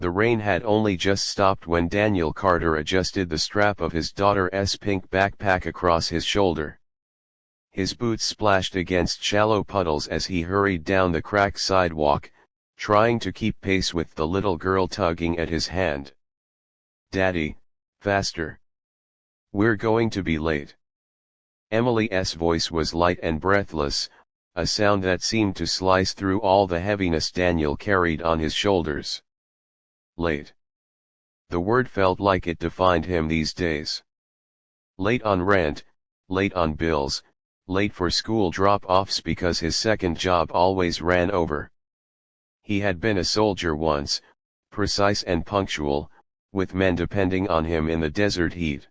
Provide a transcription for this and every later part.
The rain had only just stopped when Daniel Carter adjusted the strap of his daughter's pink backpack across his shoulder. His boots splashed against shallow puddles as he hurried down the cracked sidewalk, trying to keep pace with the little girl tugging at his hand. "Daddy, faster. We're going to be late." Emily's voice was light and breathless, a sound that seemed to slice through all the heaviness Daniel carried on his shoulders. Late. The word felt like it defined him these days. Late on rent, late on bills, late for school drop-offs because his second job always ran over. He had been a soldier once, precise and punctual, with men depending on him in the desert heat.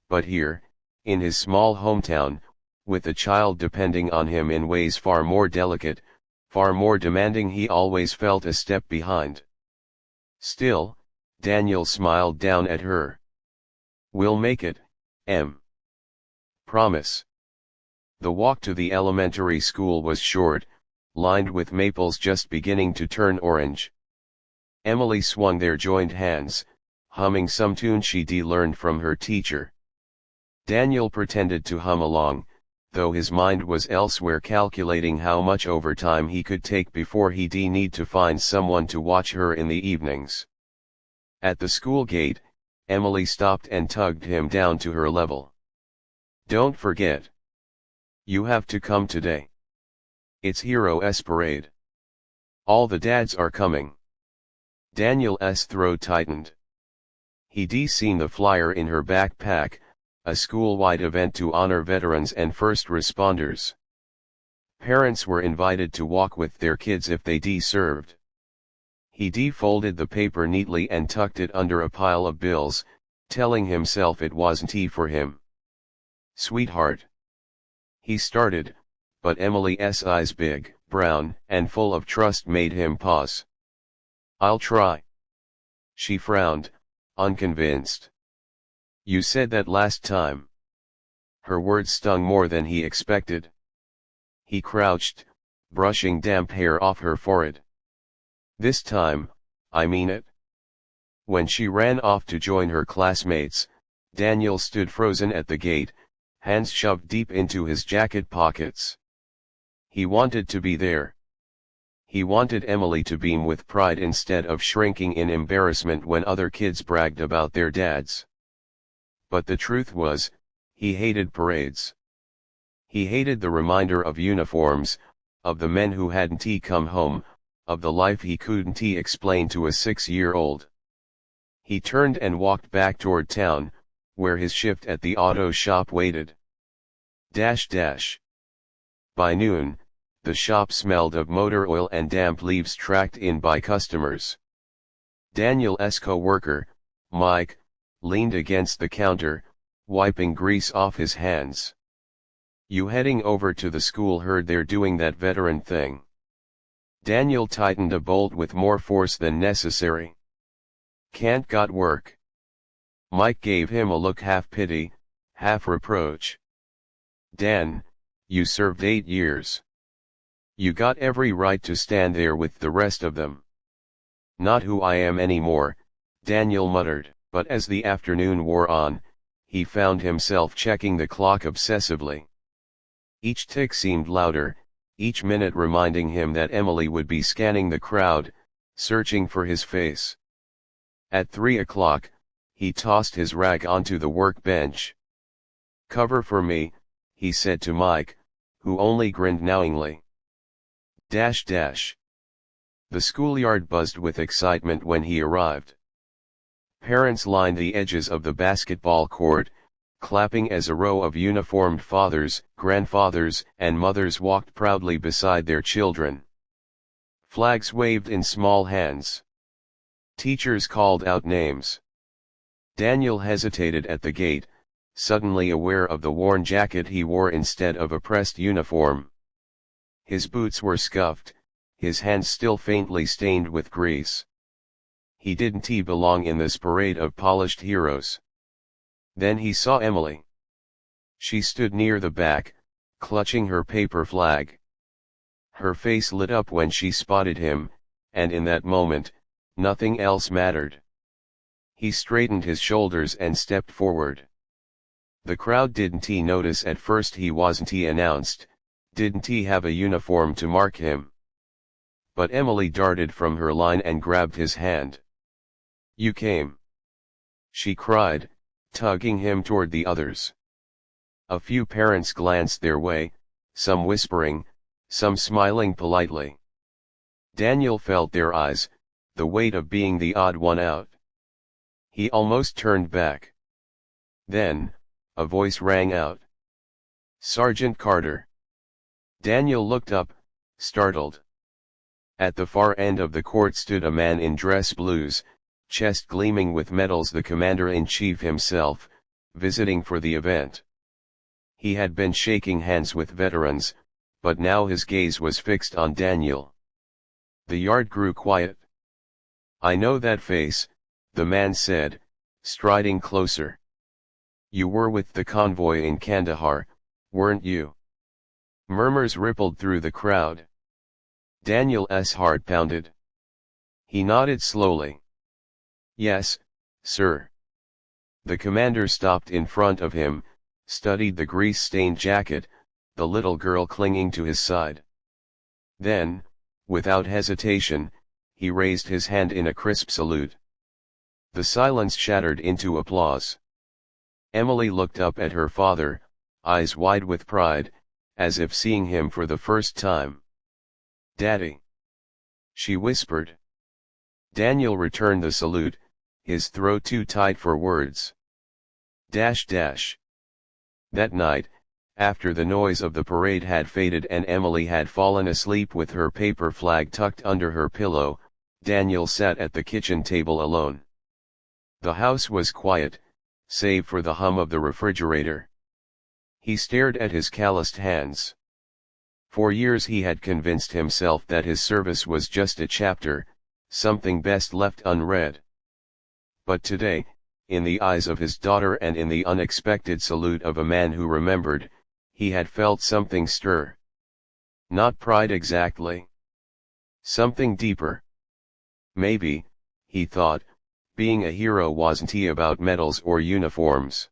But here, in his small hometown, with a child depending on him in ways far more delicate, far more demanding, he always felt a step behind. Still, Daniel smiled down at her. "We'll make it, Em. Promise." The walk to the elementary school was short, lined with maples just beginning to turn orange. Emily swung their joined hands, humming some tune she'd learned from her teacher. Daniel pretended to hum along, though his mind was elsewhere calculating how much overtime he could take before he'd need to find someone to watch her in the evenings. At the school gate, Emily stopped and tugged him down to her level. "Don't forget. You have to come today. It's Heroes Parade. All the dads are coming." Daniel's throat tightened. He'd seen the flyer in her backpack, a school-wide event to honor veterans and first responders. Parents were invited to walk with their kids if they served. He folded the paper neatly and tucked it under a pile of bills, telling himself it wasn't for him. "Sweetheart." He started, but Emily's eyes, big, brown, and full of trust, made him pause. "I'll try." She frowned, unconvinced. "You said that last time." Her words stung more than he expected. He crouched, brushing damp hair off her forehead. "This time, I mean it." When she ran off to join her classmates, Daniel stood frozen at the gate, hands shoved deep into his jacket pockets. He wanted to be there. He wanted Emily to beam with pride instead of shrinking in embarrassment when other kids bragged about their dads. But the truth was, he hated parades. He hated the reminder of uniforms, of the men who hadn't come home, of the life he couldn't explain to a 6-year-old. He turned and walked back toward town, where his shift at the auto shop waited. By noon, the shop smelled of motor oil and damp leaves tracked in by customers. Daniel's co-worker, Mike, leaned against the counter, wiping grease off his hands. "You heading over to the school? Heard they're doing that veteran thing." Daniel tightened a bolt with more force than necessary. "Can't got work." Mike gave him a look, half pity, half reproach. "Dan, you served 8 years. You got every right to stand there with the rest of them." "Not who I am anymore," Daniel muttered. But as the afternoon wore on, he found himself checking the clock obsessively. Each tick seemed louder, each minute reminding him that Emily would be scanning the crowd, searching for his face. At 3 o'clock, he tossed his rag onto the workbench. "Cover for me," he said to Mike, who only grinned knowingly. The schoolyard buzzed with excitement when he arrived. Parents lined the edges of the basketball court, clapping as a row of uniformed fathers, grandfathers, and mothers walked proudly beside their children. Flags waved in small hands. Teachers called out names. Daniel hesitated at the gate, suddenly aware of the worn jacket he wore instead of a pressed uniform. His boots were scuffed, his hands still faintly stained with grease. He didn't belong in this parade of polished heroes. Then he saw Emily. She stood near the back, clutching her paper flag. Her face lit up when she spotted him, and in that moment, Nothing else mattered. He straightened his shoulders and stepped forward. The crowd didn't notice at first. He wasn't announced, didn't have a uniform to mark him. But Emily darted from her line and grabbed his hand. "You came!" she cried, tugging him toward the others. A few parents glanced their way, some whispering, some smiling politely. Daniel felt their eyes, the weight of being the odd one out. He almost turned back. Then, a voice rang out. "Sergeant Carter!" Daniel looked up, startled. At the far end of the court stood a man in dress blues, chest gleaming with medals, the commander-in-chief himself, visiting for the event. He had been shaking hands with veterans, but now his gaze was fixed on Daniel. The yard grew quiet. "I know that face," the man said, striding closer. "You were with the convoy in Kandahar, weren't you?" Murmurs rippled through the crowd. Daniel's heart pounded. He nodded slowly. "Yes, sir." The commander stopped in front of him, studied the grease-stained jacket, the little girl clinging to his side. Then, without hesitation, he raised his hand in a crisp salute. The silence shattered into applause. Emily looked up at her father, eyes wide with pride, as if seeing him for the first time. "Daddy," she whispered. Daniel returned the salute, his throat too tight for words. Dash. That night, after the noise of the parade had faded and Emily had fallen asleep with her paper flag tucked under her pillow, Daniel sat at the kitchen table alone. The house was quiet, save for the hum of the refrigerator. He stared at his calloused hands. For years he had convinced himself that his service was just a chapter, something best left unread. But today, in the eyes of his daughter and in the unexpected salute of a man who remembered, he had felt something stir. Not pride exactly. Something deeper. Maybe, he thought, being a hero wasn't about medals or uniforms.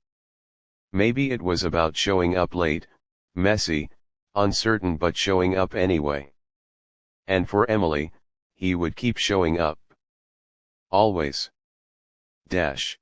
Maybe it was about showing up late, messy, uncertain, but showing up anyway. And for Emily, he would keep showing up. Always. Dash.